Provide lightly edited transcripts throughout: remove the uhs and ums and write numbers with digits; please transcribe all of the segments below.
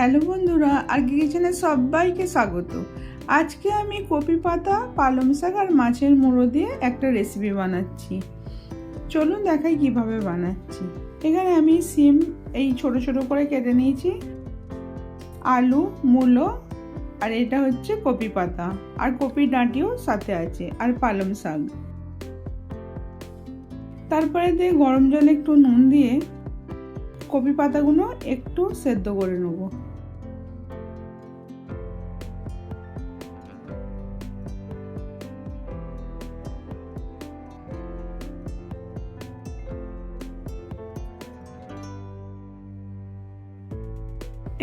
Hello বন্ধুরা, আরকি কিচেনে সবাইকে স্বাগত। আজকে আমি কপি পাতা, পালং শাক আর মাছের মুড়ো দিয়ে একটা রেসিপি বানাচ্ছি। চলুন দেখাই কিভাবে বানাচ্ছি। এখানে আমি সিম এই ছোট ছোট করে কেটে নিয়েছি, আলু, মূলো, আর এটা হচ্ছে কপি পাতা, আর কপি ডাঁটিও সাথে আছে, আর পালং শাক। তারপরে দিয়ে গরম জলে একটু নুন দিয়ে কপি পাতাগুলো একটু সেদ্ধ করে নেব।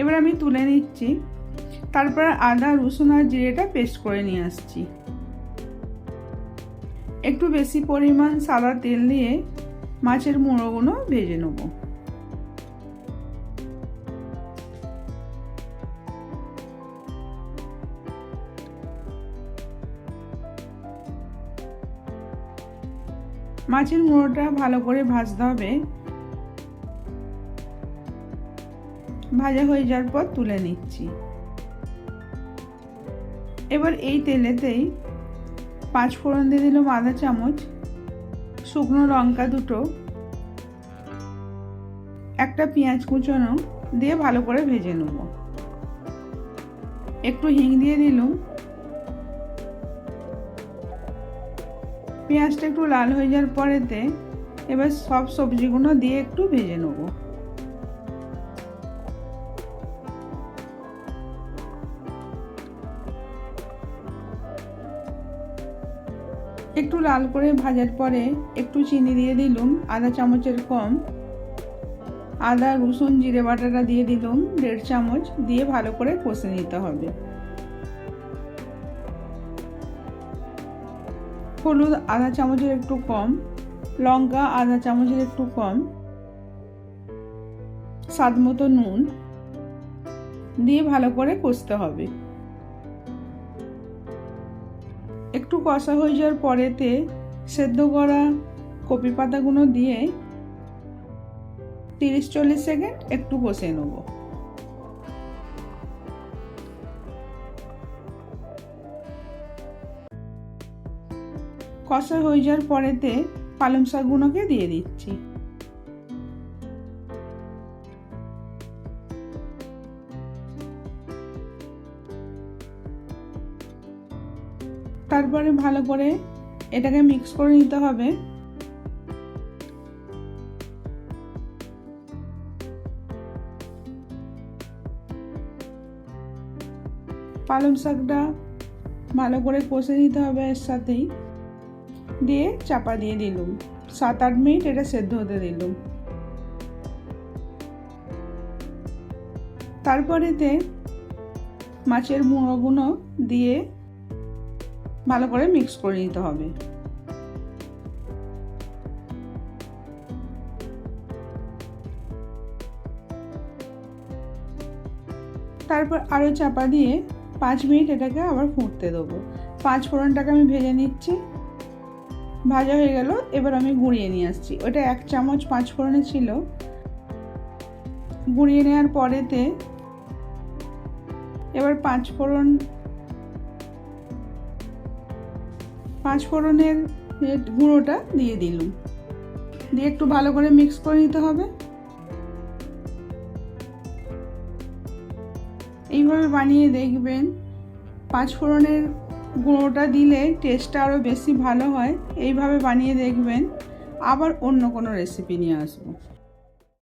এবার আমি তুলে নিচ্ছি। তারপর আদা, রসুন আর জিরেটা পেস্ট করে নিয়ে আসছি। একটু বেশি পরিমাণ সাদা তেল দিয়ে মাছের মুড়োগুলো ভেজে নেব। মাছের মুড়োটা ভালো করে ভাজতে হবে। ভাজা হয়ে যাওয়ার পর তুলে নিচ্ছি। এবার এই তেলেতেই 5 ফোড়ন দিয়ে দিলাম আধা চামচ, শুকনো লঙ্কা দুটো, একটা পেঁয়াজ কুচনো দিয়ে ভালো করে ভেজে নেব। একটু হিং দিয়ে দিলাম। পেঁয়াজটা একটু লাল হয়ে যাওয়ার পরেতে এবার সব সবজিগুলো দিয়ে একটু ভেজে নেব। একটু লাল করে ভাজার পরে একটু চিনি দিয়ে দিলাম আধা চামচের কম, আদা, রসুন, জিরে বাটাটা দিয়ে দিলাম 1.5 চামচ, দিয়ে ভালো করে কষে নিতে হবে। হলুদ আধা চামচের একটু কম, লঙ্কা আধা চামচের একটু কম, স্বাদ মতো নুন দিয়ে ভালো করে কষতে হবে। একটু কষা হয়ে যাওয়ার পরেতে সেদ্ধ করা কপি পাতাগুলো দিয়ে 30-40 সেকেন্ড একটু কষে নেব। কষা হয়ে যাওয়ার পরেতে পালং শাকগুলোকে দিয়ে দিচ্ছি। তারপরে ভালো করে এটাকে মিক্স করে নিতে হবে। পালং শাকটা ভালো করে কষে নিতে হবে এর সাথেই, দিয়ে চাপা দিয়ে দিলাম। 7-8 মিনিট এটা সেদ্ধ হতে দিলাম। তারপরেতে মাছের মুড়োগুলো দিয়ে ভালো করে মিক্স করে নিতে হবে। তারপর আরও চাপা দিয়ে 5 মিনিট এটাকে আবার ফুটতে দেবো। 5 ফোড়নটাকে আমি ভেজে নিচ্ছি। ভাজা হয়ে গেল, এবার আমি গুঁড়িয়ে নিয়ে আসছি। ওটা 1 চামচ 5 ফোড়নে ছিল। গুঁড়িয়ে নেওয়ার পরেতে এবার 5 ফোড়নের গুঁড়োটা দিয়ে দিলাম, দিয়ে একটু ভালো করে মিক্স করে নিতে হবে। এইভাবে বানিয়ে দেখবেন, 5 ফোড়নের গুঁড়োটা দিলে টেস্টটা আরও বেশি ভালো হয়। এইভাবে বানিয়ে দেখবেন। আবার অন্য কোনো রেসিপি নিয়ে আসবো।